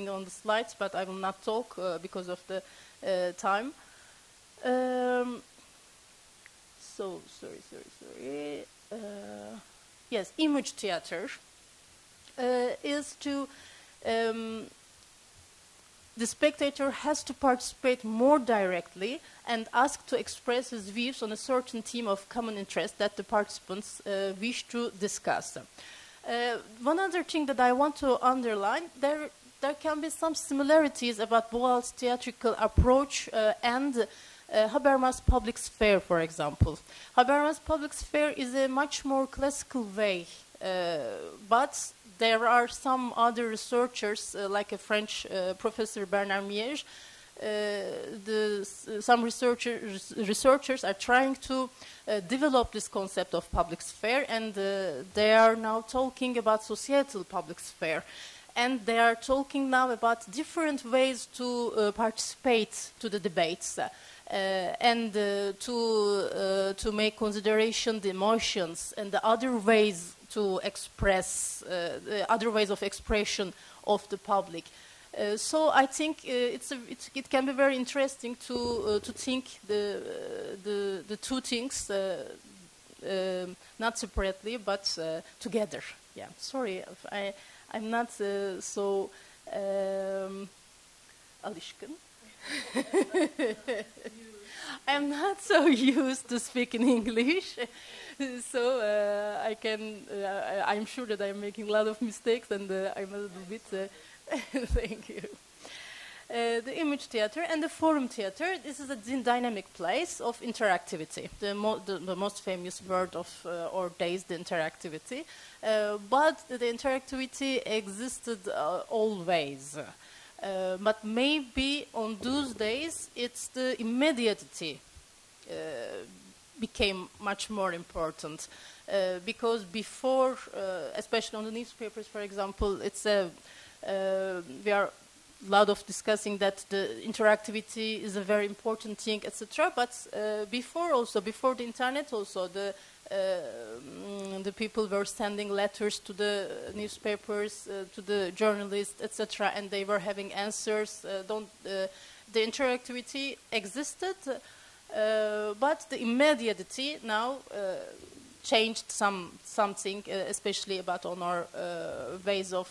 on the slides, but I will not talk because of the time. Sorry. Yes, image theater is to the spectator has to participate more directly and ask to express his views on a certain theme of common interest that the participants wish to discuss. One other thing that I want to underline, there can be some similarities about Boal's theatrical approach and Habermas' public sphere, for example. Habermas' public sphere is a much more classical way, but there are some other researchers, like a French professor, Bernard Miege, some researchers are trying to develop this concept of public sphere, and they are now talking about societal public sphere. And they are talking now about different ways to participate to the debates and to make consideration the emotions and the other ways to express, the other ways of expression of the public. So I think it can be very interesting to think the two things not separately but together. Yeah, sorry, I'm not so alışkın. I'm not so used to speaking English, so I'm sure that I'm making a lot of mistakes, and I'm a little bit. Thank you. The image theater and the forum theater. This is a dynamic place of interactivity. The most famous word of our days, the interactivity. But the interactivity existed always. But maybe on those days, it's the immediacy became much more important. Because before, especially on the newspapers, for example, it's we are a lot of discussing that the interactivity is a very important thing, etc. But before the internet, also the people were sending letters to the newspapers, to the journalists, etc. And they were having answers. The interactivity existed, but the immediacy now changed something, especially about on our ways of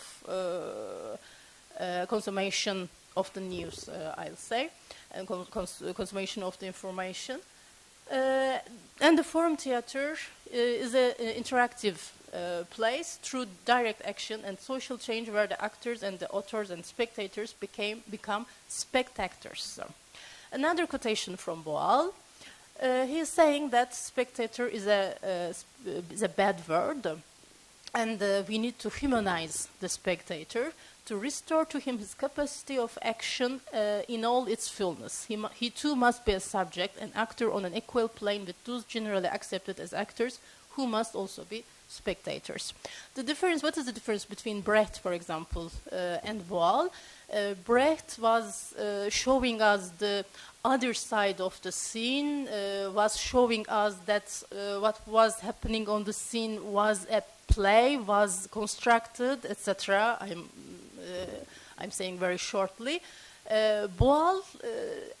consummation of the news, I'll say, and consummation of the information. And the forum theater is an interactive place through direct action and social change, where the actors and the authors and spectators become spectators. So, another quotation from Boal. He is saying that spectator is a bad word, and we need to humanize the spectator to restore to him his capacity of action in all its fullness. He too must be a subject, an actor on an equal plane with those generally accepted as actors, who must also be spectators. The difference, what is the difference between Brecht, for example, and Boal? Brecht was showing us the other side of the scene, was showing us that what was happening on the scene was a play, was constructed, etc. I'm saying very shortly. Boal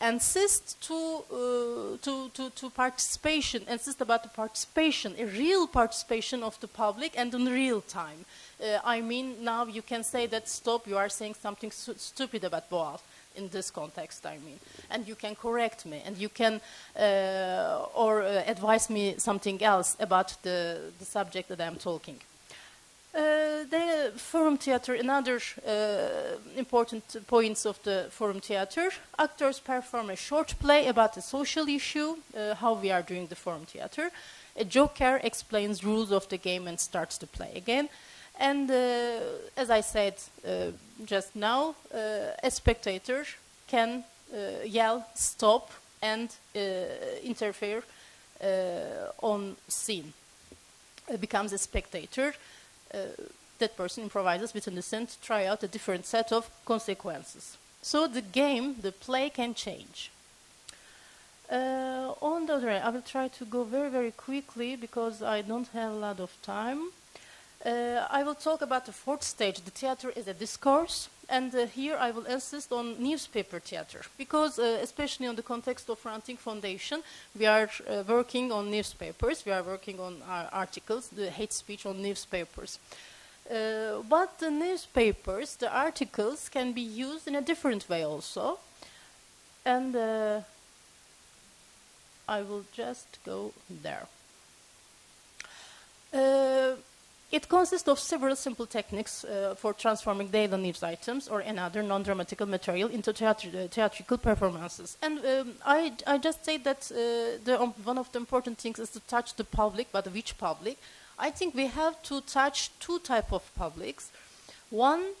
insists to participation, insists about the participation, a real participation of the public and in real time. I mean, now you can say that, stop, you are saying something stupid about Boal in this context, I mean, and you can correct me, and you can advise me something else about the subject that I'm talking. The forum theater, another important points of the forum theater. Actors perform a short play about a social issue, how we are doing the forum theater. A joker explains rules of the game and starts the play again. And as I said just now, a spectator can yell, stop, and interfere on scene. Becomes a spectator. That person improvises with an assent to try out a different set of consequences. So the game, the play can change. On the other hand, I will try to go very, very quickly because I don't have a lot of time. I will talk about the fourth stage. The theater is a discourse, and here I will insist on newspaper theater because, especially on the context of Hrant Foundation, we are working on newspapers. We are working on our articles, the hate speech on newspapers. But the newspapers, the articles, can be used in a different way also, and I will just go there. It consists of several simple techniques for transforming daily news items or another non-dramatical material into theatrical performances. And I just say that one of the important things is to touch the public, but which public? I think we have to touch two types of publics. One,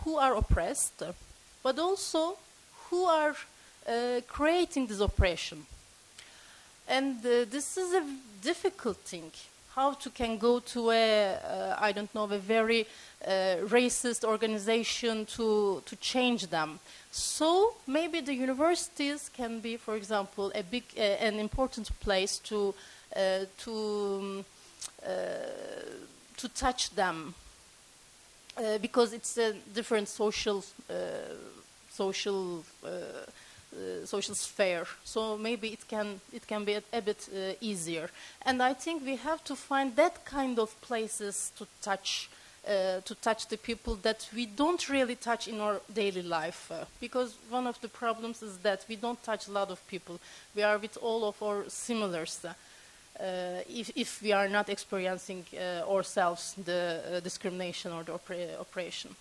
who are oppressed, but also who are creating this oppression. And this is a difficult thing. How to can go to a, I don't know, a very racist organization to change them. So maybe the universities can be, for example, a big, an important place to touch them, because it's a different social sphere. So maybe it can be a bit easier. And I think we have to find that kind of places to touch the people that we don't really touch in our daily life. Because one of the problems is that we don't touch a lot of people. We are with all of our similars. If we are not experiencing ourselves the discrimination or the oppression.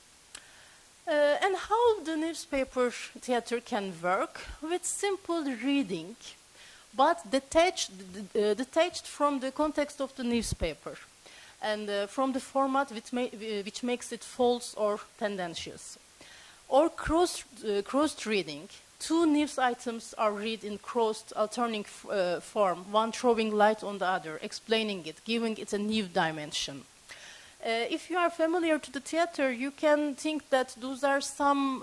And how the newspaper theater can work with simple reading, but detached from the context of the newspaper and from the format which makes it false or tendentious. Or crossed reading. Two news items are read in crossed alternating form, one throwing light on the other, explaining it, giving it a new dimension. If you are familiar to the theater, you can think that those are some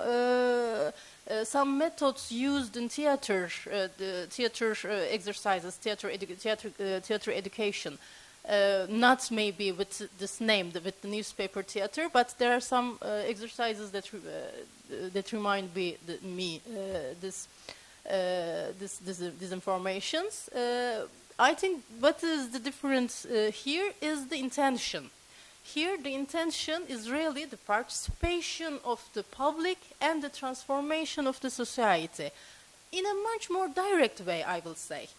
methods used in theater, the theater exercises, theater education. Not maybe with this name, with the newspaper theater, but there are some exercises that remind me these informations. I think what is the difference here is the intention. Here, the intention is really the participation of the public and the transformation of the society in a much more direct way, I will say.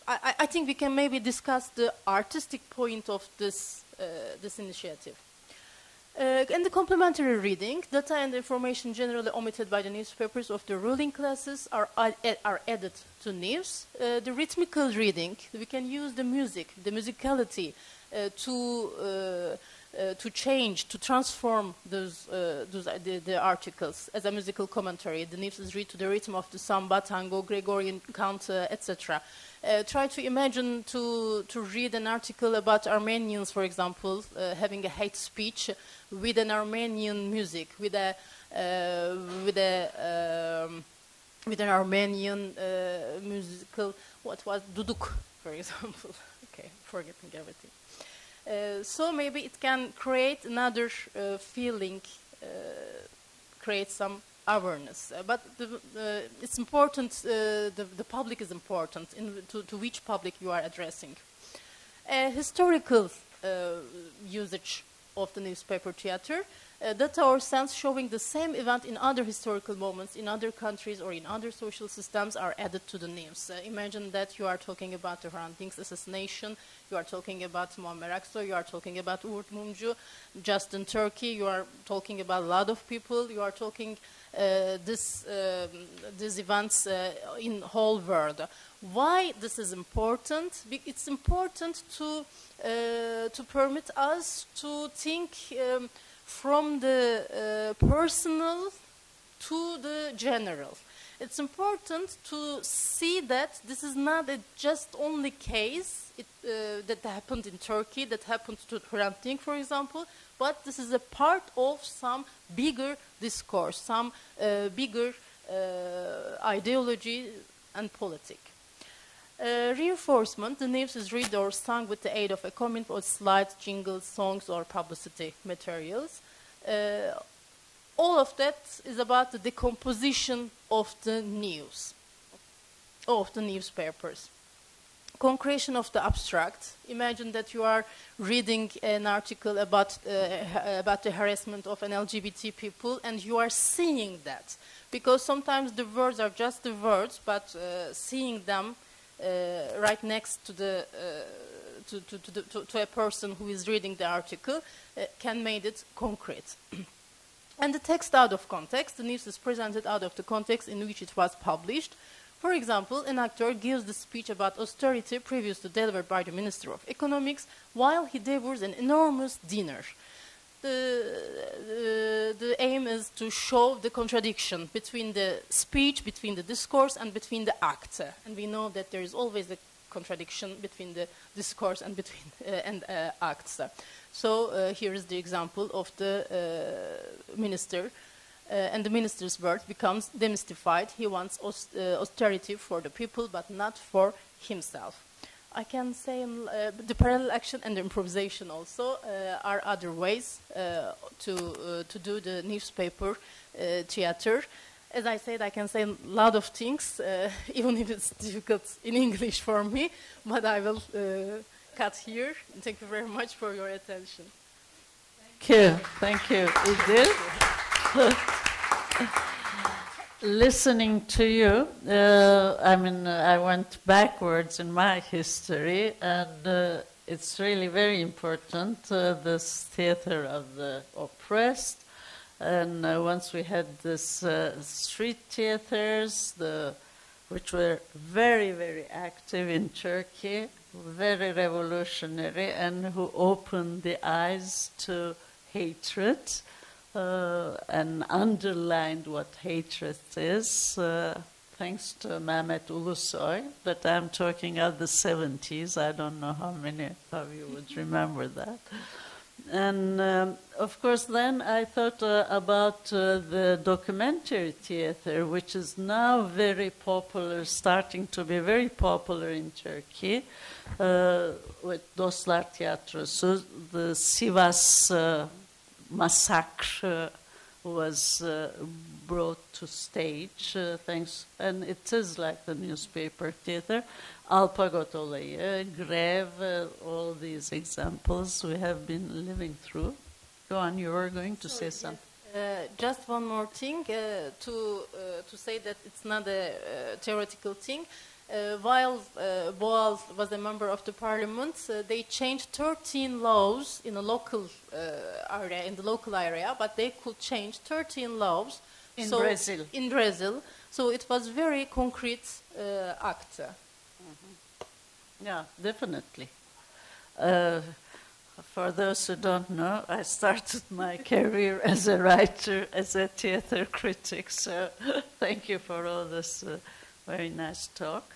I think we can maybe discuss the artistic point of this initiative. And the complementary reading, data and information generally omitted by the newspapers of the ruling classes are added to news. The rhythmical reading, we can use the music, the musicality to change, to transform the articles as a musical commentary. The news is read to the rhythm of the samba, tango, Gregorian cant, etc. Try to imagine to read an article about Armenians, for example, having a hate speech with an Armenian music, with an Armenian musical, what was duduk, for example. Okay, forgetting everything. So maybe it can create another feeling, create some awareness. But it's important, the public is important, to which public you are addressing. Historical usage of the newspaper theater, data or sense showing the same event in other historical moments, in other countries or in other social systems are added to the news. Imagine that you are talking about the Hrant Dink's assassination, you are talking about Muammer Akso, you are talking about Uğur Mumcu, just in Turkey, you are talking about a lot of people, you are talking these events in whole world. Why this is important? It's important to permit us to think from the personal to the general. It's important to see that this is not a just only case that happened in Turkey, that happened to Hrant Dink, for example, but this is a part of some bigger discourse, some bigger ideology and politic. Reinforcement, the news is read or sung with the aid of accompaniment or slides, jingles, songs, or publicity materials. All of that is about the decomposition of the news, of the newspapers. Concretion of the abstract. Imagine that you are reading an article about the harassment of an LGBT people, and you are seeing that. Because sometimes the words are just the words, but seeing them right next to to a person who is reading the article can make it concrete. And the text out of context, the news is presented out of the context in which it was published. For example, an actor gives the speech about austerity previously delivered by the Minister of Economics while he devours an enormous dinner. the aim is to show the contradiction between the speech, between the discourse, and between the act. And we know that there is always a contradiction between the discourse and between acts. So here is the example of the minister, and the minister's word becomes demystified. He wants austerity for the people, but not for himself. I can say the parallel action and the improvisation also are other ways to do the newspaper theater. As I said, I can say a lot of things, even if it's difficult in English for me, but I will cut here. Thank you very much for your attention. Thank you, Idil. Listening to you, I went backwards in my history, and it's really very important, this theater of the oppressed. And once we had this street theaters, which were very, very active in Turkey, very revolutionary, and who opened the eyes to hatred. And underlined what hatred is, thanks to Mehmet Ulusoy, but I'm talking of the 70s. I don't know how many of you would remember that. And of course, then I thought about the documentary theater, which is now very popular, starting to be very popular in Turkey, with Dostlar Tiyatrosu, the Sivas massacre was brought to stage, thanks, and it is like the newspaper theater. Alpagot olayı, Grev, all these examples we have been living through. Go on, you were going to say something. Just one more thing to say that it's not a theoretical thing. While Boal was a member of the parliament, they changed 13 laws in a local area, in the local area, but they could change 13 laws in Brazil. In Brazil, so it was very concrete act. Yeah, definitely. For those who don't know, I started my career as a writer, as a theater critic. So thank you for all this very nice talk.